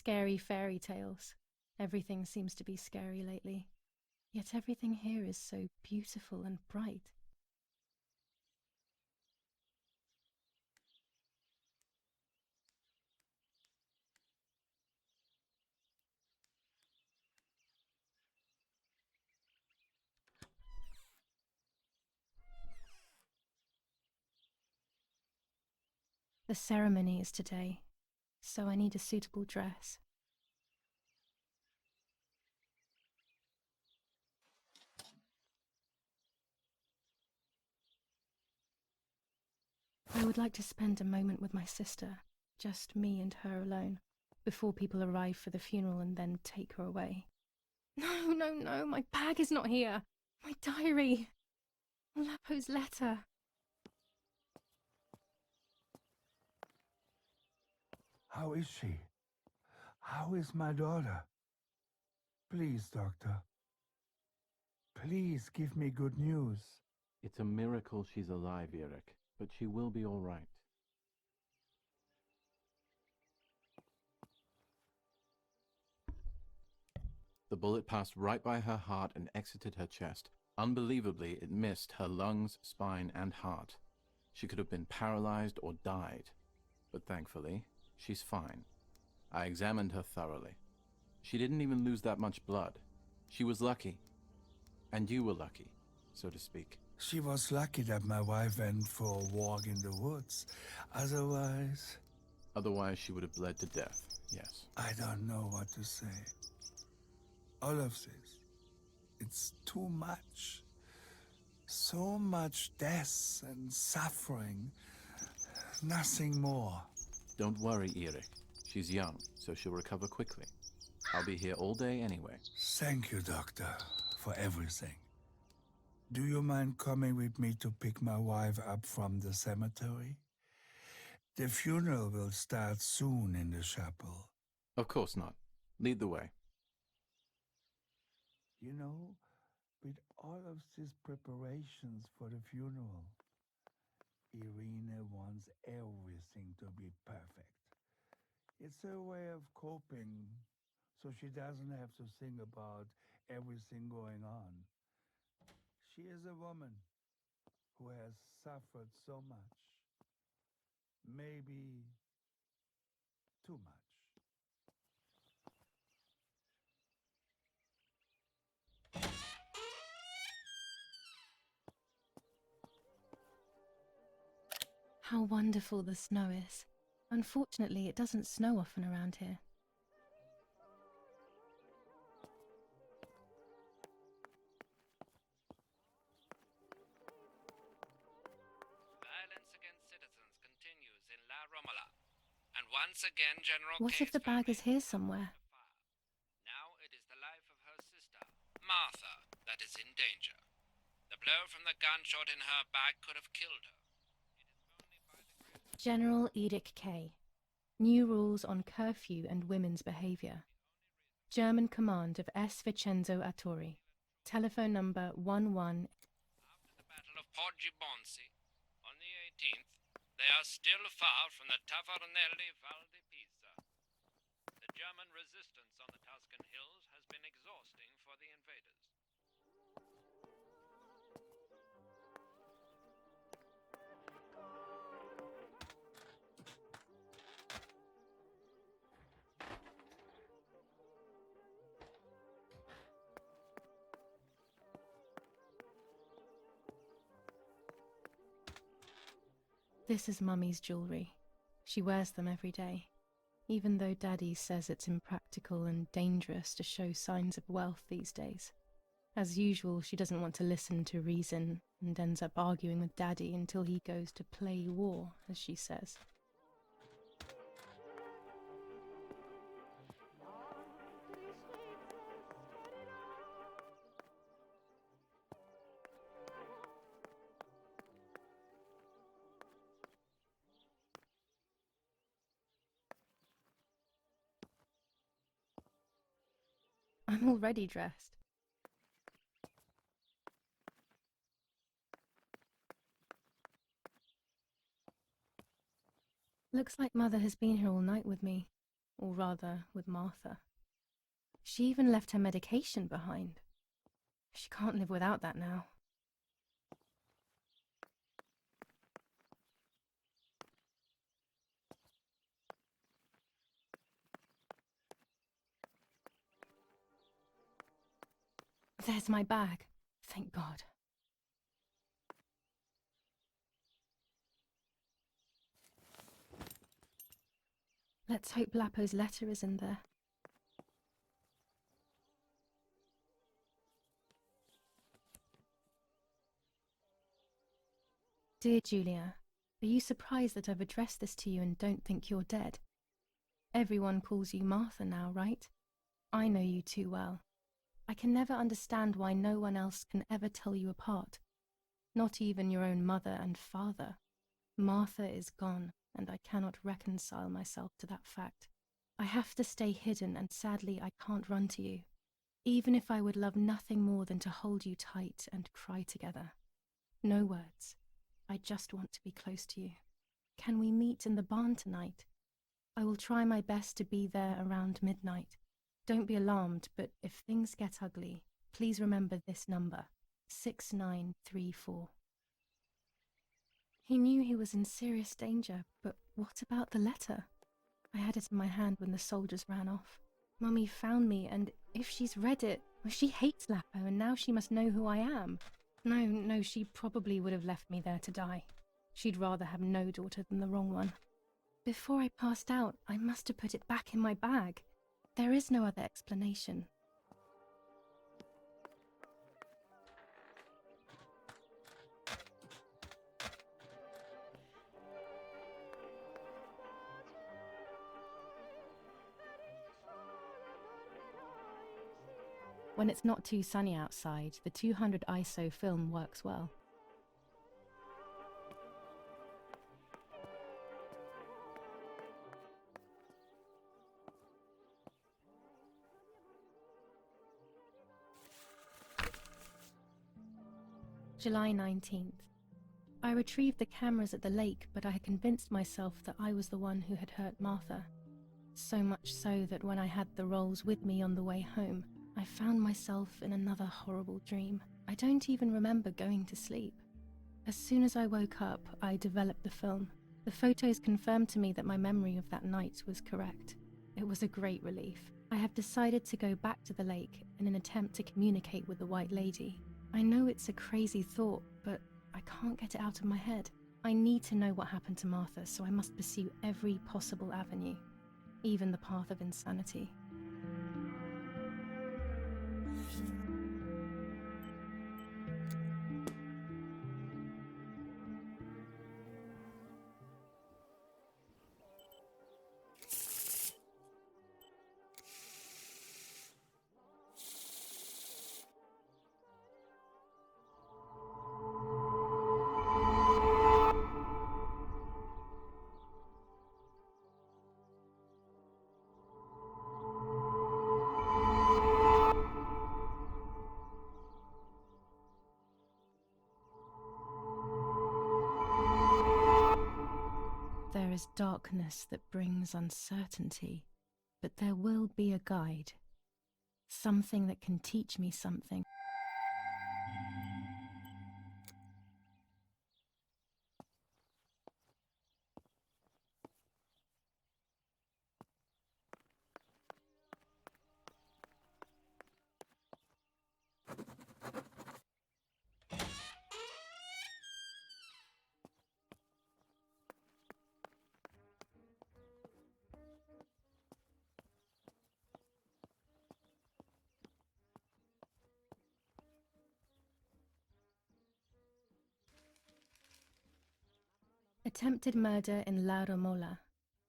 Scary fairy tales. Everything seems to be scary lately. Yet everything here is so beautiful and bright. The ceremony is today, so I need a suitable dress. I would like to spend a moment with my sister, just me and her alone, before people arrive for the funeral and then take her away. No, no, no, my bag is not here. My diary. Lapo's letter. How is she? How is my daughter? Please, doctor. Please give me good news. It's a miracle she's alive, Eric, but she will be all right. The bullet passed right by her heart and exited her chest. Unbelievably, it missed her lungs, spine, and heart. She could have been paralyzed or died. But thankfully, she's fine. I examined her thoroughly. She didn't even lose that much blood. She was lucky. And you were lucky, so to speak. She was lucky that my wife went for a walk in the woods. Otherwise... Otherwise, she would have bled to death, yes. I don't know what to say. All of this. It's too much. So much death and suffering. Nothing more. Don't worry, Eric. She's young, so she'll recover quickly. I'll be here all day anyway. Thank you, doctor, for everything. Do you mind coming with me to pick my wife up from the cemetery? The funeral will start soon in the chapel. Of course not. Lead the way. You know, with all of these preparations for the funeral, Irina wants everything to be perfect. It's her way of coping, so she doesn't have to think about everything going on. She is a woman who has suffered so much. Maybe too much. How wonderful the snow is. Unfortunately, it doesn't snow often around here. Violence against citizens continues in La Romola. And once again, General What if the bag is here somewhere? Now it is the life of her sister, Martha, that is in danger. The blow from the gunshot in her back could have killed her. General Edict K. New rules on curfew and women's behavior. German command of S. Vincenzo Attori. Telephone number 11. After the Battle of Poggibonsi, on the 18th, they are still far from the Tavernelli Val di Pisa. The German resistance on the Tuscan hills has been exhausting for the invaders. This is Mummy's jewellery. She wears them every day, even though Daddy says it's impractical and dangerous to show signs of wealth these days. As usual, she doesn't want to listen to reason and ends up arguing with Daddy until he goes to play war, as she says. I'm already dressed. Looks like Mother has been here all night with me. or rather, with Martha. She even left her medication behind. She can't live without that now. There's my bag. Thank God. Let's hope Lapo's letter is in there. Dear Julia, are you surprised that I've addressed this to you and don't think you're dead? Everyone calls you Martha now, right? I know you too well. I can never understand why no one else can ever tell you apart. Not even your own mother and father. Martha is gone, and I cannot reconcile myself to that fact. I have to stay hidden, and sadly I can't run to you, even if I would love nothing more than to hold you tight and cry together. No words. I just want to be close to you. Can we meet in the barn tonight? I will try my best to be there around midnight. Don't be alarmed, but if things get ugly, please remember this number, 6934. He knew he was in serious danger, but what about the letter? I had it in my hand when the soldiers ran off. Mummy found me, and if she's read it, well, she hates Lapo, and now she must know who I am. No, she probably would have left me there to die. She'd rather have no daughter than the wrong one. Before I passed out, I must have put it back in my bag. There is no other explanation. When it's not too sunny outside, the 200 ISO film works well. July 19th. I retrieved the cameras at the lake, but I had convinced myself that I was the one who had hurt Martha. So much so that when I had the rolls with me on the way home, I found myself in another horrible dream. I don't even remember going to sleep. As soon as I woke up, I developed the film. The photos confirmed to me that my memory of that night was correct. It was a great relief. I have decided to go back to the lake in an attempt to communicate with the White Lady. I know it's a crazy thought, but I can't get it out of my head. I need to know what happened to Martha, so I must pursue every possible avenue, even the path of insanity. There is darkness that brings uncertainty, but there will be a guide. Something that can teach me something. Attempted murder in Laura Mola.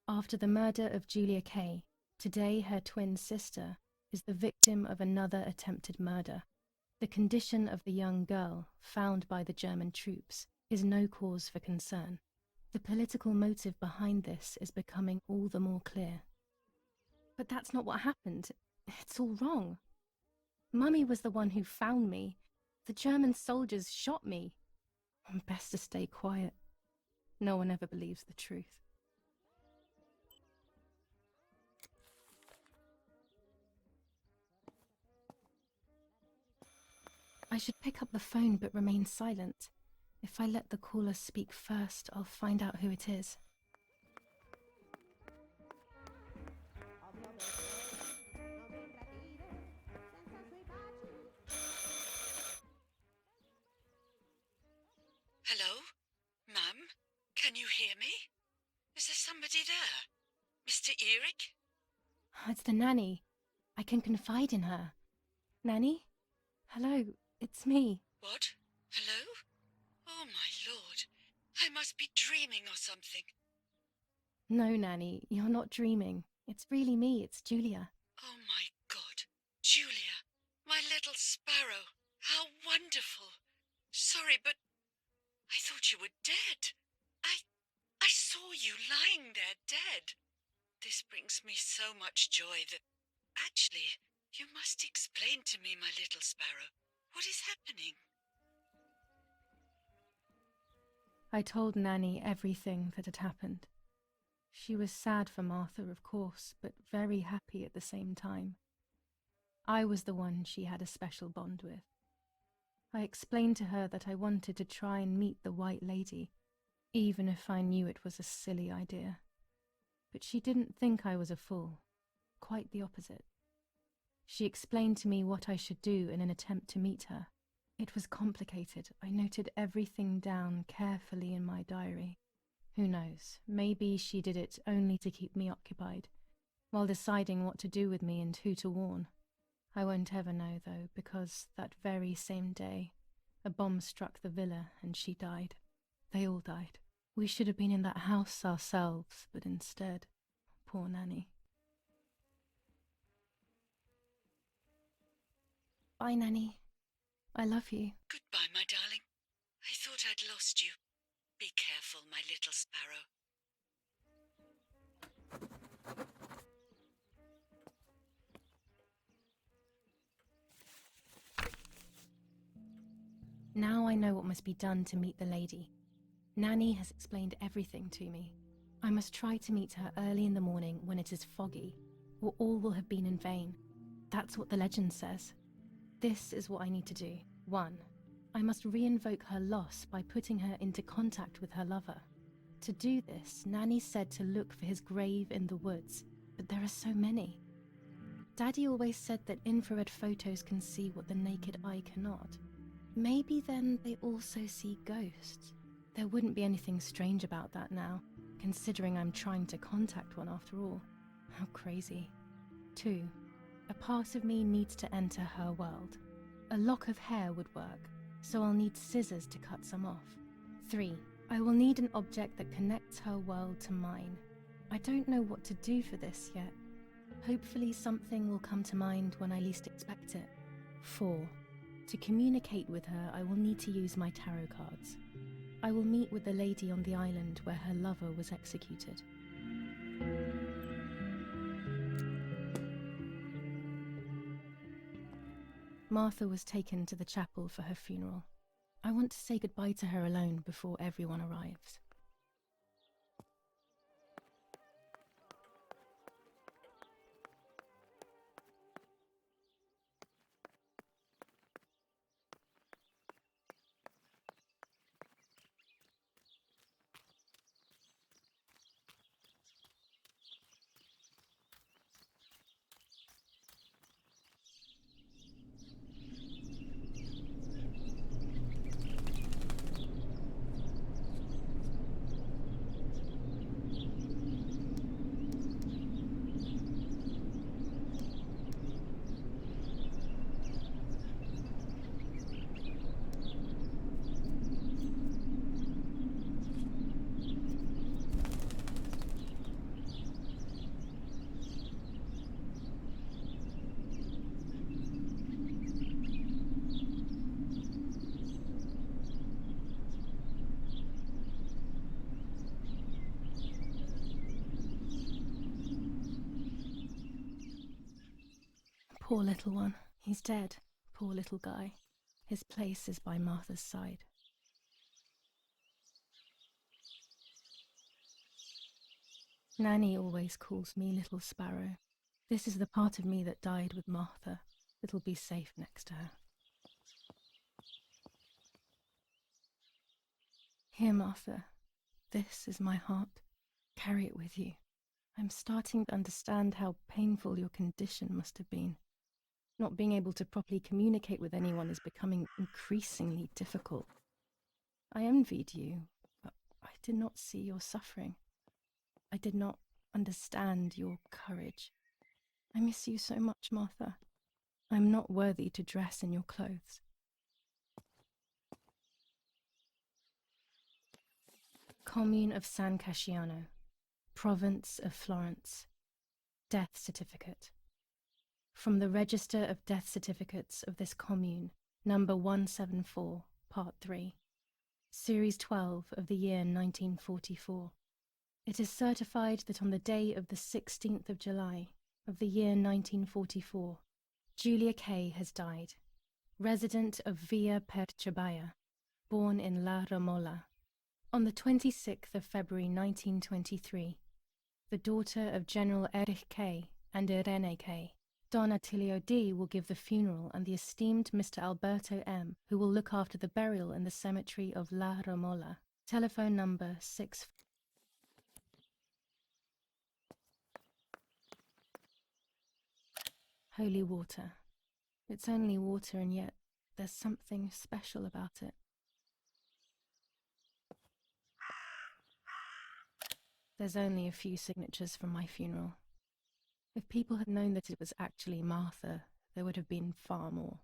After the murder of Julia Kay, today her twin sister is the victim of another attempted murder. The condition of the young girl, found by the German troops, is no cause for concern. The political motive behind this is becoming all the more clear. But that's not what happened. It's all wrong. Mummy was the one who found me. The German soldiers shot me. Best to stay quiet. No one ever believes the truth. I should pick up the phone but remain silent. If I let the caller speak first, I'll find out who it is. Hello? Mum? Can you hear me? Is there somebody there? Mr. Eric? It's the nanny. I can confide in her. Nanny? Hello, it's me. What? Hello? Oh my lord. I must be dreaming or something. No, Nanny, you're not dreaming. It's really me, it's Julia. Oh my God. Julia. My little sparrow. How wonderful. Sorry, but I thought you were dead. I saw you lying there dead. This brings me so much joy that... Actually, you must explain to me, my little sparrow. What is happening? I told Nanny everything that had happened. She was sad for Martha, of course, but very happy at the same time. I was the one she had a special bond with. I explained to her that I wanted to try and meet the White Lady, even if I knew it was a silly idea. But she didn't think I was a fool. Quite the opposite. She explained to me what I should do in an attempt to meet her. It was complicated. I noted everything down carefully in my diary. Who knows, maybe she did it only to keep me occupied, while deciding what to do with me and who to warn. I won't ever know, though, because that very same day, a bomb struck the villa and she died. They all died. We should have been in that house ourselves, but instead, poor Nanny. Bye, Nanny. I love you. Goodbye, my darling. I thought I'd lost you. Be careful, my little sparrow. Now I know what must be done to meet the lady. Nanny has explained everything to me. I must try to meet her early in the morning when it is foggy, or all will have been in vain. That's what the legend says. This is what I need to do. 1. I must re-invoke her loss by putting her into contact with her lover. To do this, Nanny said to look for his grave in the woods, but there are so many. Daddy always said that infrared photos can see what the naked eye cannot. Maybe then they also see ghosts. There wouldn't be anything strange about that now, considering I'm trying to contact one after all. How crazy. 2. A part of me needs to enter her world. A lock of hair would work, so I'll need scissors to cut some off. 3. I will need an object that connects her world to mine. I don't know what to do for this yet. Hopefully something will come to mind when I least expect it. 4. To communicate with her, I will need to use my tarot cards. I will meet with the lady on the island where her lover was executed. Martha was taken to the chapel for her funeral. I want to say goodbye to her alone before everyone arrives. Poor little one. He's dead. Poor little guy. His place is by Martha's side. Nanny always calls me Little Sparrow. This is the part of me that died with Martha. It'll be safe next to her. Here, Martha. This is my heart. Carry it with you. I'm starting to understand how painful your condition must have been. Not being able to properly communicate with anyone is becoming increasingly difficult. I envied you, but I did not see your suffering. I did not understand your courage. I miss you so much, Martha. I'm not worthy to dress in your clothes. Commune of San Casciano, Province of Florence. Death certificate. From the Register of Death Certificates of this commune, number 174, part 3, series 12 of the year 1944. It is certified that on the day of the 16th of July of the year 1944, Julia K. has died, resident of Via Perchabaya, born in La Romola. On the 26th of February 1923, the daughter of General Erich K. and Irene K. Don Attilio D. will give the funeral, and the esteemed Mr. Alberto M., who will look after the burial in the cemetery of La Romola. Telephone number 6. Holy water. It's only water, and yet there's something special about it. There's only a few signatures from my funeral. If people had known that it was actually Martha, there would have been far more.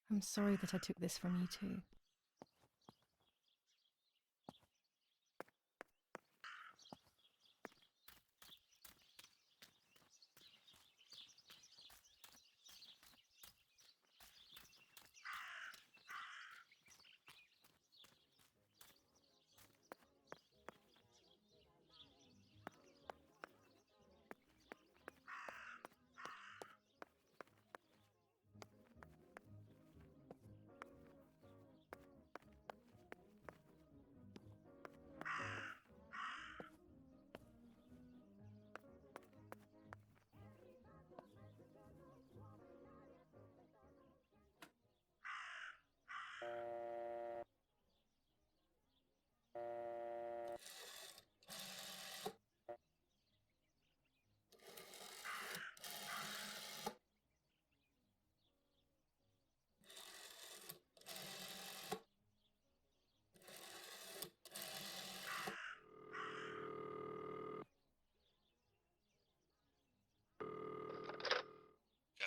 I'm sorry that I took this from you too.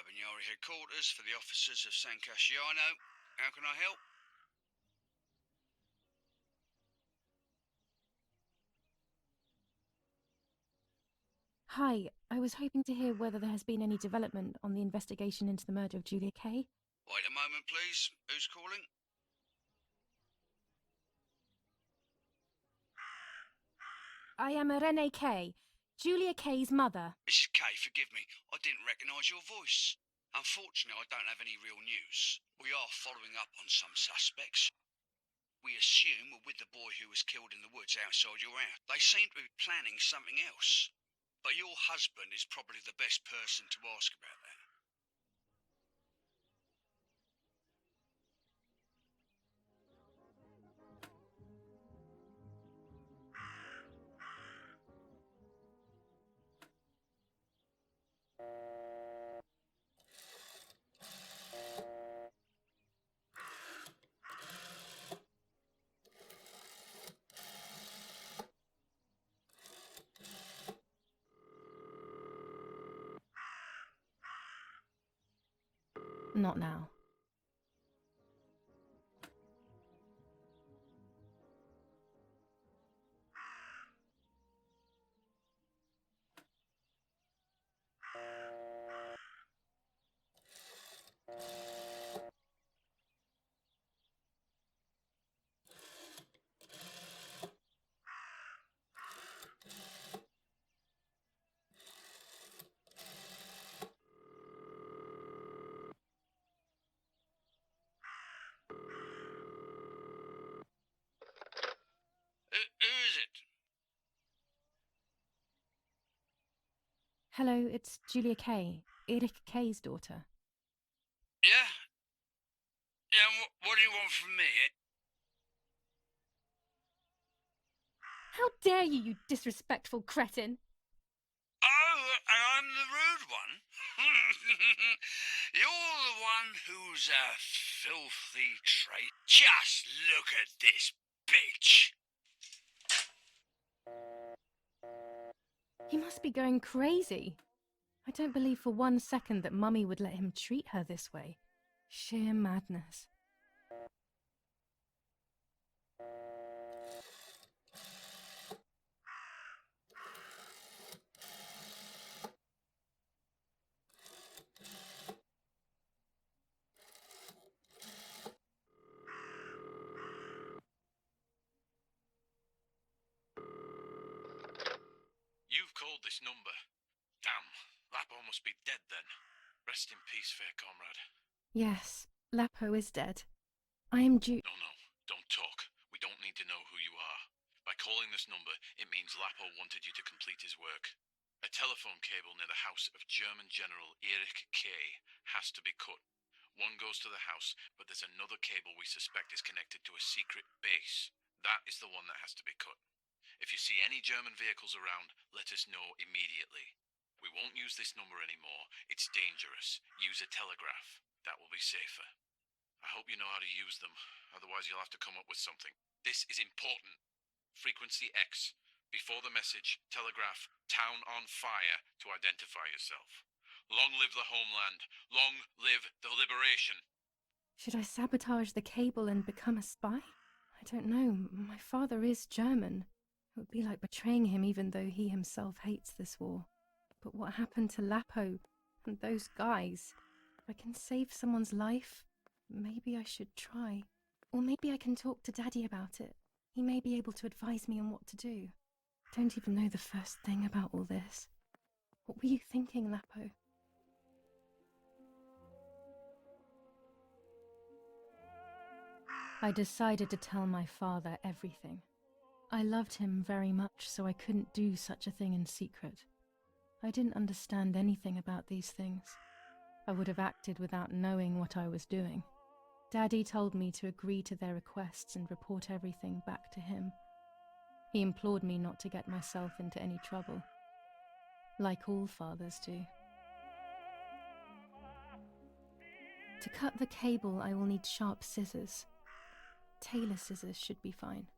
Cabignari headquarters for the officers of San Casciano. How can I help? Hi, I was hoping to hear whether there has been any development on the investigation into the murder of Julia K. Wait a moment, please. Who's calling? I am Irene K., Julia K.'s mother. Mrs. K, forgive me. I didn't recognise your voice. Unfortunately, I don't have any real news. We are following up on some suspects. We assume we're with the boy who was killed in the woods outside your house. They seem to be planning something else. But your husband is probably the best person to ask about that. Not now. Who is it? Hello, it's Julia K., Erich K.'s daughter. Yeah? Yeah, and what do you want from me? How dare you, you disrespectful cretin! Oh, and I'm the rude one? You're the one who's a filthy trait. Just look at this bitch. He must be going crazy. I don't believe for 1 second that Mummy would let him treat her this way. Sheer madness. You've called this number. Damn, Lapo must be dead then. Rest in peace, fair comrade. Yes, Lapo is dead. I am due. No, don't talk. We don't need to know who you are. By calling this number, it means Lapo wanted you to complete his work. A telephone cable near the house of German General Erich K. has to be cut. One goes to the house, but there's another cable we suspect is connected to a secret base. That is the one that has to be cut. If you see any German vehicles around, let us know immediately. We won't use this number anymore. It's dangerous. Use a telegraph. That will be safer. I hope you know how to use them. Otherwise you'll have to come up with something. This is important. Frequency X. Before the message, telegraph "Town on fire" to identify yourself. Long live the homeland. Long live the liberation. Should I sabotage the cable and become a spy? I don't know. My father is German. It would be like betraying him even though he himself hates this war. But what happened to Lapo and those guys? If I can save someone's life, maybe I should try. Or maybe I can talk to Daddy about it. He may be able to advise me on what to do. I don't even know the first thing about all this. What were you thinking, Lapo? I decided to tell my father everything. I loved him very much, so I couldn't do such a thing in secret. I didn't understand anything about these things. I would have acted without knowing what I was doing. Daddy told me to agree to their requests and report everything back to him. He implored me not to get myself into any trouble, like all fathers do. To cut the cable, I will need sharp scissors. Tailor scissors should be fine.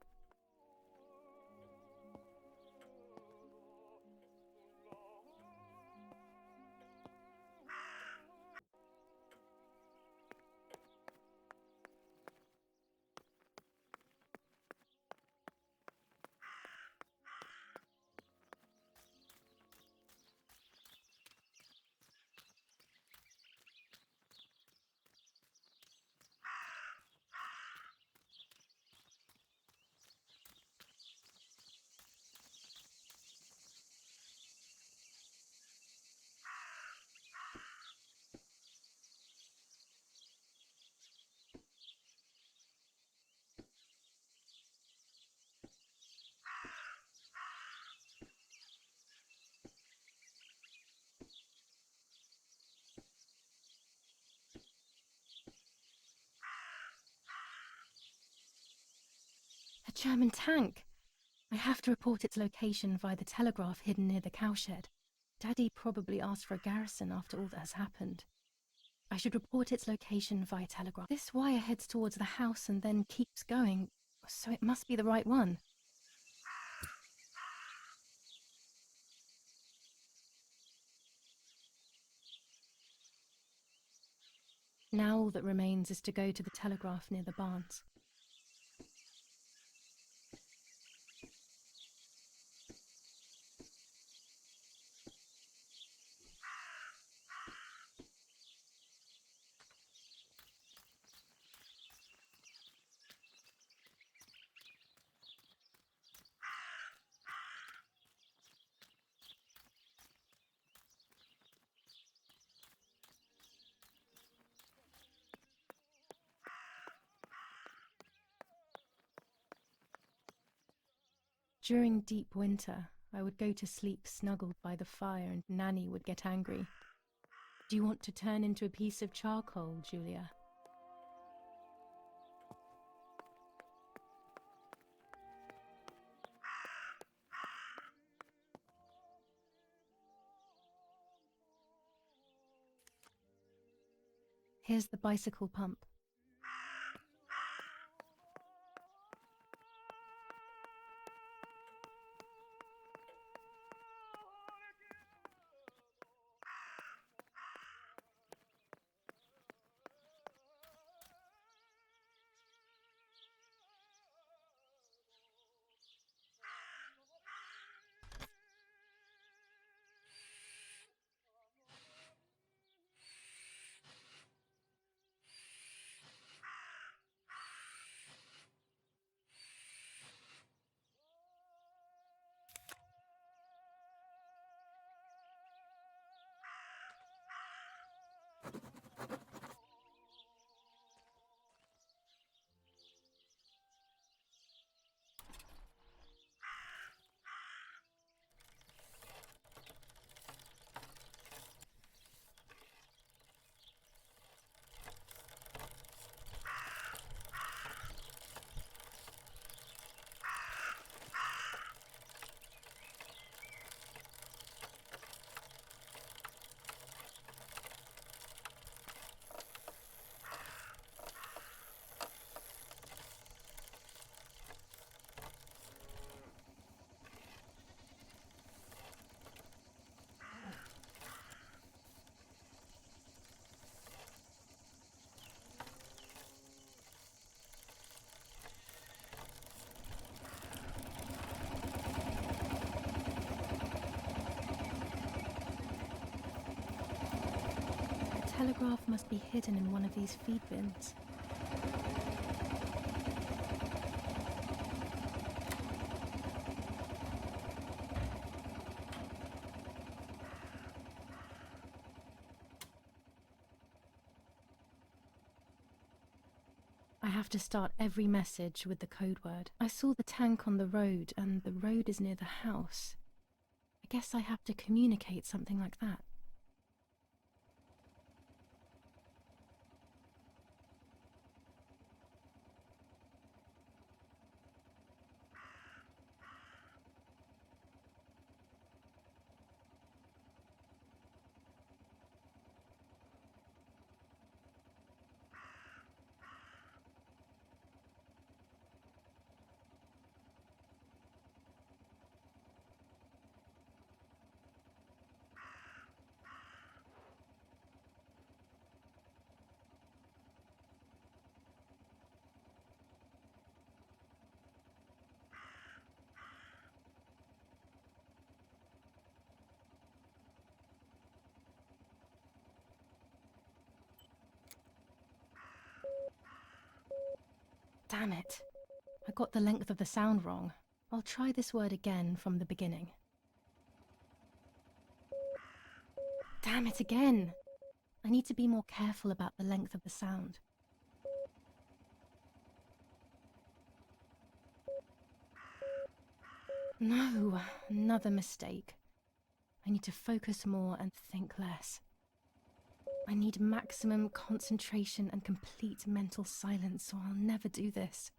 A German tank! I have to report its location via the telegraph hidden near the cowshed. Daddy probably asked for a garrison after all that has happened. I should report its location via telegraph. This wire heads towards the house and then keeps going, so it must be the right one. Now all that remains is to go to the telegraph near the barns. During deep winter, I would go to sleep snuggled by the fire and Nanny would get angry. Do you want to turn into a piece of charcoal, Julia? Here's the bicycle pump. The telegraph must be hidden in one of these feed bins. I have to start every message with the code word. I saw the tank on the road, and the road is near the house. I guess I have to communicate something like that. Damn it. I got the length of the sound wrong. I'll try this word again from the beginning. Damn it again! I need to be more careful about the length of the sound. No, another mistake. I need to focus more and think less. I need maximum concentration and complete mental silence, or I'll never do this.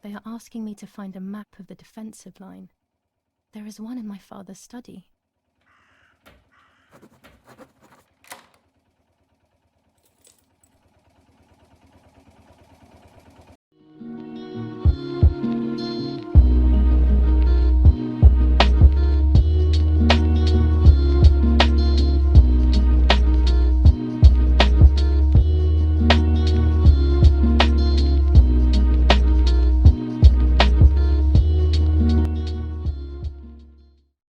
They are asking me to find a map of the defensive line. There is one in my father's study.